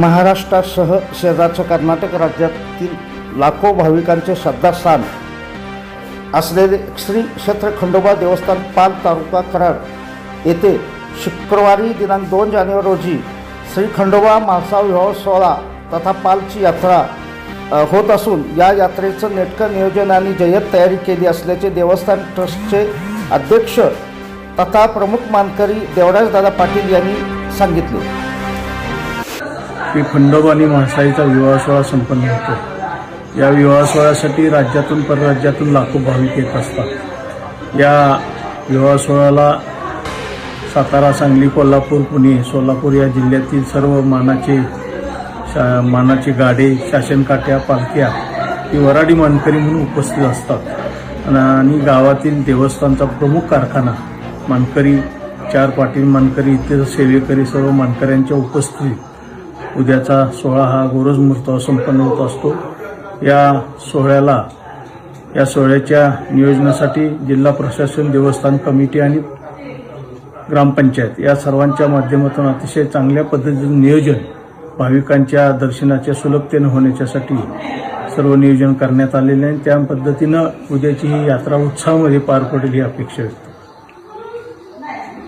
महाराष्ट्रासह शेजारच्या कर्नाटक राज्यातील लाखो भाविकांचे श्रद्धास्थान असलेले श्री क्षेत्र खंडोबा देवस्थान पाल तालुका कराड येथे शुक्रवारी दिनांक 2 जानेवारी रोजी श्री खंडोबा महासा विवाह सोहळा तथा पालची यात्रा होत असून या यात्रेचं नेटकं नियोजन आणि जय्यत तयारी केली असल्याचे देवस्थान ट्रस्टचे अध्यक्ष तथा प्रमुख मानकरी देवराजदादा पाटील यांनी सांगितले की खंडोबा आणि महासाईचा विवाह सोहळा संपन्न होतो। या विवाह सोहळ्यासाठी राज्यातून परराज्यातून लाखो भाविक येत असतात। या विवाह सोहळ्याला सातारा, सांगली, कोल्हापूर, पुणे, सोलापूर या जिल्ह्यातील सर्व मानाचे गाडे, शासनकाठ्या, पालख्या ही वराडी मानकरी म्हणून उपस्थित असतात आणि गावातील देवस्थानचा प्रमुख कारखाना मानकरी, 4 पाटील मानकरी इतर सेवेकरी सर्व मानकऱ्यांच्या उपस्थितीत उद्याचा सोहळा हा गोरज मुहूर्तावर संपन्न होत असतो। या सोहळ्याच्या नियोजनासाठी जिल्हा प्रशासन, देवस्थान कमिटी आणि ग्रामपंचायत या सर्वांच्या माध्यमातून अतिशय चांगल्या पद्धतीने नियोजन भाविकांच्या दर्शनाच्या सुलभतेने होण्यासाठी सर्व नियोजन करण्यात आलेले आहे। त्या पद्धतीनं उद्याची ही यात्रा उत्साहामध्ये पार पडेल ही अपेक्षा आहे।